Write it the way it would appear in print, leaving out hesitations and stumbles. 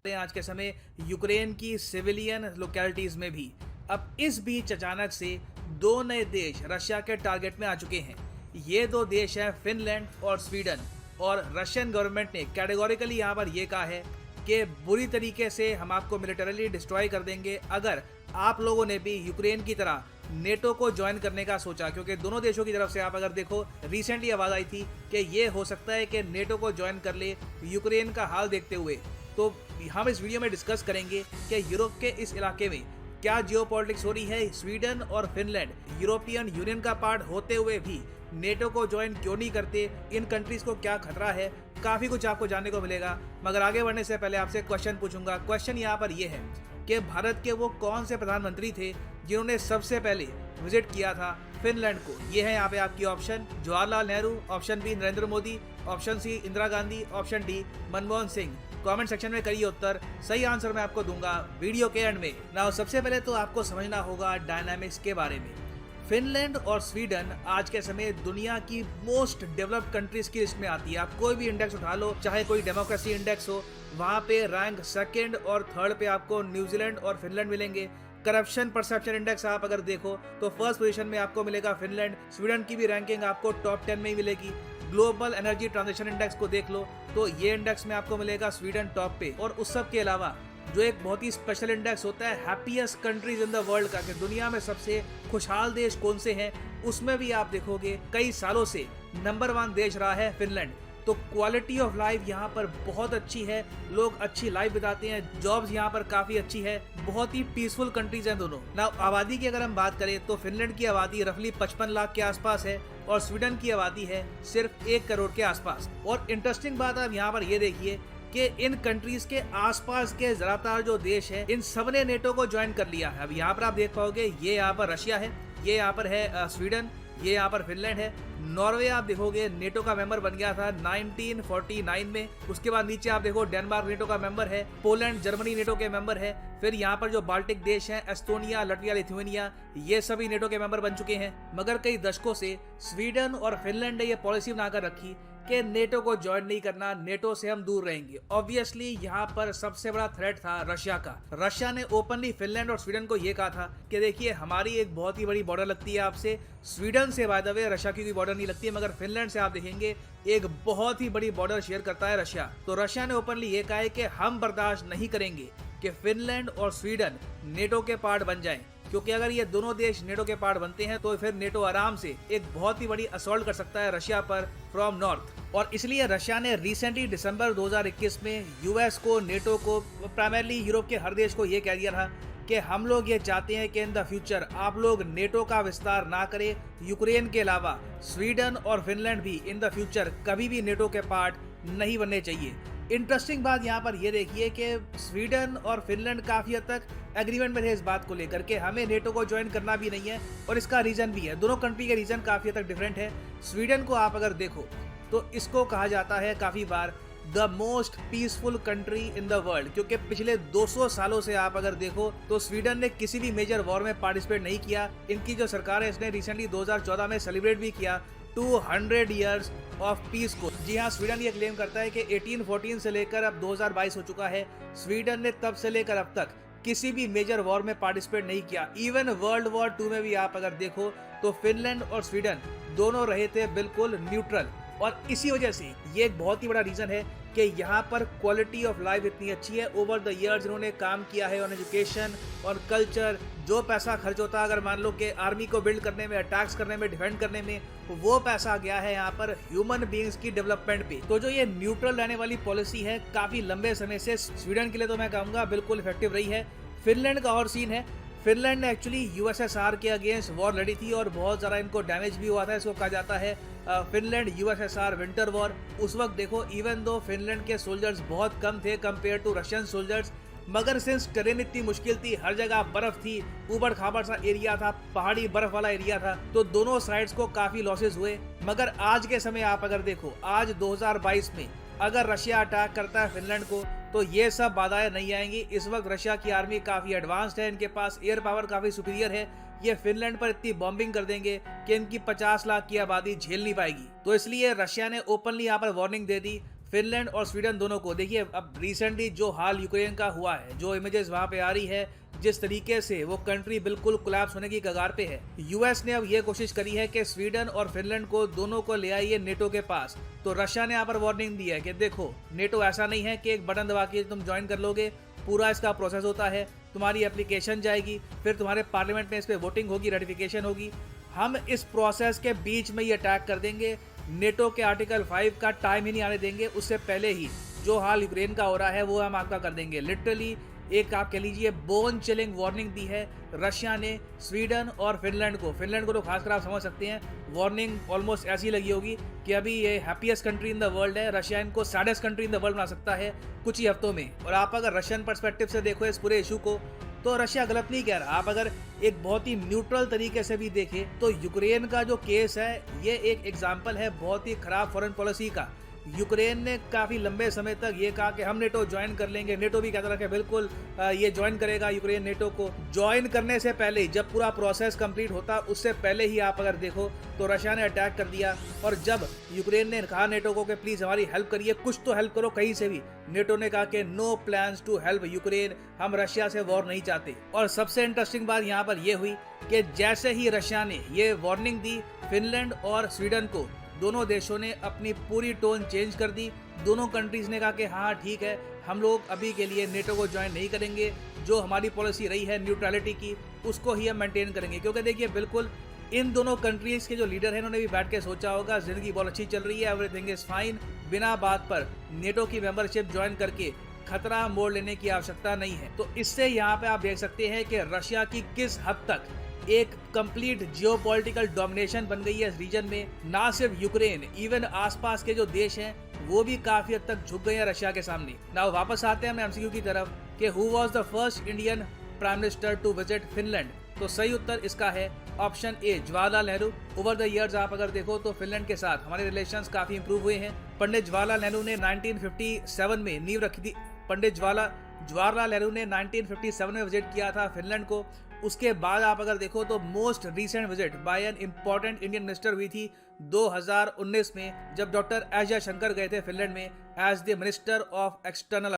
सकते हैं आज के समय यूक्रेन की सिविलियन लोकेलिटीज में भी। अब इस बीच अचानक से दो नए देश रशिया के टारगेट में आ चुके हैं। ये दो देश हैं फिनलैंड और स्वीडन। और रशियन गवर्नमेंट ने कैटेगोरिकली यहाँ पर यह कहा है कि बुरी तरीके से हम आपको मिलिटरीली डिस्ट्रॉय कर देंगे अगर आप लोगों ने भी यूक्रेन की तरह नेटो को ज्वाइन करने का सोचा। क्योंकि दोनों देशों की तरफ से आप अगर देखो रिसेंटली आवाज आई थी कि ये हो सकता है कि नेटो को ज्वाइन कर ले यूक्रेन का हाल देखते हुए। तो हम इस वीडियो में डिस्कस करेंगे कि यूरोप के इस इलाके में क्या जियोपॉलिटिक्स हो रही है। स्वीडन और फिनलैंड यूरोपियन यूनियन का पार्ट होते हुए भी नेटो को ज्वाइन क्यों नहीं करते, इन कंट्रीज को क्या खतरा है, काफी कुछ आपको जानने को मिलेगा। मगर आगे बढ़ने से पहले आपसे क्वेश्चन पूछूंगा। क्वेश्चन यहाँ पर यह है कि भारत के वो कौन से प्रधानमंत्री थे जिन्होंने सबसे पहले विजिट किया था फिनलैंड को। ये है यहाँ पे आपकी option Jawaharlal Nehru, option B Narendra Modi, option C Indira Gandhi, option D Manmohan Singh. Comment section में करिए उत्तर, सही आंसर मैं आपको दूंगा वीडियो के एंड में। नाउ सबसे पहले तो आपको समझना होगा डायनामिक्स के बारे में। फिनलैंड और स्वीडन आज के समय दुनिया की मोस्ट डेवलप्ड कंट्रीज की लिस्ट में आती है। आप कोई भी इंडेक्स उठा लो, चाहे कोई डेमोक्रेसी इंडेक्स हो, वहां पे रैंक सेकंड और थर्ड पे आपको न्यूजीलैंड और फिनलैंड मिलेंगे। करप्शन परसेप्शन इंडेक्स आप अगर देखो तो फर्स्ट पोजीशन में आपको मिलेगा फिनलैंड। स्वीडन की भी रैंकिंग आपको टॉप 10 में ही मिलेगी। ग्लोबल एनर्जी ट्रांजिशन इंडेक्स को देख लो तो ये इंडेक्स में आपको मिलेगा स्वीडन टॉप पे। और उस सब के अलावा जो एक बहुत ही स्पेशल इंडेक्स होता है happiest countries in the world का, कि दुनिया में सबसे खुशहाल देश कौन से हैं, उसमें भी आप देखोगे कई सालों से नंबर 1 देश रहा है फिनलैंड। तो क्वालिटी ऑफ लाइफ यहाँ पर बहुत अच्छी है, लोग अच्छी लाइफ बिताते हैं, जॉब्स यहाँ पर काफी अच्छी है, बहुत ही पीसफुल कंट्रीज हैं दोनों। ना आबादी की अगर हम बात करें तो फिनलैंड की आबादी रफली 55 लाख के आसपास है और स्वीडन की आबादी है सिर्फ 1 करोड़ के आसपास। और इंटरेस्टिंग बात आप यहाँ पर ये देखिए कि इन कंट्रीज के आसपास के ज्यादातर जो देश है इन सब ने नेटो को ज्वाइन कर लिया है। अब यहाँ पर आप देख पाओगे ये यहाँ पर रशिया है, ये यहाँ पर है स्वीडन, ये यहाँ पर फिनलैंड है। नॉर्वे आप देखोगे नेटो का मेंबर बन गया था 1949 में। उसके बाद नीचे आप देखो डेनमार्क नेटो का मेंबर है, पोलैंड जर्मनी नेटो के मेंबर है। फिर यहाँ पर जो बाल्टिक देश हैं एस्टोनिया, लटविया, लिथुआनिया, ये सभी नेटो के मेंबर बन चुके हैं। मगर कई दशकों से स्वीडन और फिनलैंड ने ये पॉलिसी बनाकर रखी कि नेटो को ज्वाइन नहीं करना, नेटो से हम दूर रहेंगे। ऑब्वियसली यहाँ पर सबसे बड़ा थ्रेट था रशिया का। रशिया ने ओपनली फिनलैंड और स्वीडन को ये कहा था कि देखिए हमारी एक बहुत ही बड़ी बॉर्डर लगती है आपसे। स्वीडन से बाय द वे रशिया की कोई बॉर्डर नहीं लगती है, मगर फिनलैंड से आप देखेंगे एक बहुत ही बड़ी बॉर्डर शेयर करता है रशिया। तो रशिया ने ओपनली ये कहा है कि हम बर्दाश्त नहीं करेंगे कि फिनलैंड और स्वीडन नेटो के पार्ट बन जाएं, क्योंकि अगर ये दोनों देश नेटो के पार्ट बनते हैं तो फिर नेटो आराम से एक बहुत ही बड़ी असॉल्ट कर सकता है रशिया पर फ्रॉम नॉर्थ। और इसलिए रशिया ने रिसेंटली दिसंबर 2021 में यूएस को, नेटो को, प्राइमरली यूरोप के हर देश को ये कह दिया था कि हम लोग ये चाहते हैं कि इन द फ्यूचर आप लोग नेटो का विस्तार ना करें। यूक्रेन के अलावा स्वीडन और फिनलैंड भी इन द फ्यूचर कभी भी नेटो के पार्ट नहीं बनने चाहिए। इंटरेस्टिंग बात यहाँ पर ये देखिए कि स्वीडन और फिनलैंड काफी हद तक एग्रीमेंट में थे इस बात को लेकर के हमें नेटो को ज्वाइन करना भी नहीं है। और इसका रीजन भी है, दोनों कंट्री के रीजन काफी हद तक डिफरेंट है। स्वीडन को आप अगर देखो तो इसको कहा जाता है काफी बार the most peaceful country in the world, क्योंकि पिछले 200 सालों से आप अगर देखो तो स्वीडन ने किसी भी मेजर वॉर में पार्टिसिपेट नहीं किया। इनकी जो सरकार है इसने रिसेंटली 2014 में सेलिब्रेट भी किया 200 ईयर्स ऑफ पीस को। जी हाँ, स्वीडन ये क्लेम करता है कि 1814 से लेकर अब 2022 हो चुका है, स्वीडन ने तब से लेकर अब तक किसी भी मेजर वॉर में पार्टिसिपेट नहीं किया। इवन वर्ल्ड वॉर 2 में भी आप अगर देखो तो फिनलैंड और स्वीडन दोनों रहे थे बिल्कुल न्यूट्रल। और इसी वजह से ये एक बहुत ही बड़ा रीजन है कि यहाँ पर क्वालिटी ऑफ लाइफ इतनी अच्छी है। ओवर द इयर्स इन्होंने काम किया है ऑन एजुकेशन और कल्चर। जो पैसा खर्च होता है अगर मान लो कि आर्मी को बिल्ड करने में, अटैक्स करने में, डिफेंड करने में, वो पैसा गया है यहाँ पर ह्यूमन बीइंग्स की डेवलपमेंट पे। तो जो ये न्यूट्रल रहने वाली पॉलिसी है काफी लंबे समय से स्वीडन के लिए तो मैं कहूँगा बिल्कुल इफेक्टिव रही है। फिनलैंड का और सीन है, फिनलैंड ने एक्चुअली यूएसएसआर के अगेंस्ट वॉर लड़ी थी और बहुत ज़्यादा इनको डैमेज भी हुआ था। इसको कहा जाता है फिनलैंड यूएसएसआर विंटर वॉर। उस वक्त देखो इवन दो फिनलैंड के सोल्जर्स बहुत कम थे कंपेयर टू रशियन सोल्जर्स, मगर सिंस टेरेन इतनी मुश्किल थी, हर जगह बर्फ थी, ऊबड़ खाबड़ सा एरिया था, पहाड़ी बर्फ वाला एरिया था, तो दोनों साइड्स को काफी लॉसेस हुए। मगर आज के समय आप अगर देखो, आज 2022 में अगर रशिया अटैक करता है फिनलैंड को तो ये सब बाधाएं नहीं आएंगी। इस वक्त रशिया की आर्मी काफी एडवांस्ड है, इनके पास एयर पावर काफी सुपीरियर है। ये फिनलैंड पर इतनी बॉम्बिंग कर देंगे कि इनकी 50 लाख की आबादी झेल नहीं पाएगी। तो इसलिए रशिया ने ओपनली यहाँ पर वार्निंग दे दी, फिनलैंड और स्वीडन दोनों को। देखिए अब रिसेंटली जो हाल यूक्रेन का हुआ है, जो इमेजेस वहां पे आ रही है, जिस तरीके से वो कंट्री बिल्कुल कोलैप्स होने की कगार पे है। यूएस ने अब ये कोशिश करी है कि स्वीडन और फिनलैंड को दोनों को ले आइए नेटो के पास। तो रशिया ने यहाँ पर वार्निंग दी है कि देखो नेटो ऐसा नहीं है कि एक बटन दबा के तुम ज्वाइन कर लोगे, पूरा इसका प्रोसेस होता है। तुम्हारी एप्लीकेशन जाएगी, फिर तुम्हारे पार्लियामेंट में इस पर वोटिंग होगी, रेटिफिकेशन होगी। हम इस प्रोसेस के बीच में ये अटैक कर देंगे। नेटो के आर्टिकल 5 का टाइम ही नहीं आने देंगे, उससे पहले ही जो हाल यूक्रेन का हो रहा है वो हम आपका कर देंगे। लिटरली एक आप कह लीजिए बोन चिलिंग वार्निंग दी है रशिया ने स्वीडन और फिनलैंड को। फिनलैंड को तो खासकर आप समझ सकते हैं, वार्निंग ऑलमोस्ट ऐसी लगी होगी कि अभी ये happiest country in the world है, रशिया इनको saddest country in the world बना सकता है कुछ ही हफ्तों में। और आप अगर रशियन पर्सपेक्टिव से देखो इस पूरे इशू को, तो रशिया गलत नहीं कह रहा। आप अगर एक बहुत ही न्यूट्रल तरीके से भी देखें तो यूक्रेन का जो केस है ये एक एग्जाम्पल है बहुत ही खराब फॉरेन पॉलिसी का। यूक्रेन ने काफ़ी लंबे समय तक ये कहा कि हम नेटो ज्वाइन कर लेंगे, नेटो भी कहता रहा कि बिल्कुल ये ज्वाइन करेगा यूक्रेन नेटो को। ज्वाइन करने से पहले ही, जब पूरा प्रोसेस कंप्लीट होता उससे पहले ही आप अगर देखो तो रशिया ने अटैक कर दिया। और जब यूक्रेन ने कहा नेटो को कि प्लीज़ हमारी हेल्प करिए, कुछ तो हेल्प करो कहीं से भी, नेटो ने कहा कि no plans to help Ukraine, हम रशिया से वॉर नहीं चाहते। और सबसे इंटरेस्टिंग बात यहाँ पर यह हुई कि जैसे ही रशिया ने ये वार्निंग दी फिनलैंड और स्वीडन को, दोनों देशों ने अपनी पूरी टोन चेंज कर दी। दोनों कंट्रीज ने कहा कि हाँ ठीक है, हम लोग अभी के लिए नेटो को ज्वाइन नहीं करेंगे, जो हमारी पॉलिसी रही है न्यूट्रलिटी की उसको ही हम मेंटेन करेंगे। क्योंकि देखिए बिल्कुल इन दोनों कंट्रीज के जो लीडर हैं उन्होंने भी बैठ के सोचा होगा जिंदगी बहुत अच्छी चल रही है, एवरीथिंग इज फाइन, बिना बात पर नेटो की मेंबरशिप ज्वाइन करके खतरा मोड़ लेने की आवश्यकता नहीं है। तो इससे यहाँ पे आप देख सकते हैं कि रशिया की किस हद तक एक कंप्लीट जियोपॉलिटिकल डोमिनेशन बन गई है इस रीजन में। ना सिर्फ यूक्रेन, इवन आसपास के जो देश हैं वो भी काफी हद तक झुक गए हैं रशिया के सामने। ना वापस आते हैं हम एमसीक्यू की तरफ कि who was the first Indian prime minister to visit Finland. तो सही उत्तर इसका है option A, Jawaharlal Nehru. Over the years आप अगर देखो तो फिनलैंड के साथ हमारे रिलेशंस काफी इंप्रूव हुए हैं। पंडित जवाहरलाल नेहरू ने 1957 में नींव रखी थी। पंडित जवाहरलाल नेहरू ने 1957 में विजिट किया था फिनलैंड को। उसके बाद आप अगर देखो तो most recent visit bye an important Indian minister हुई थी 2019 में, जब डॉक्टर एस जयशंकर गए थे फिनलैंड में as the minister of external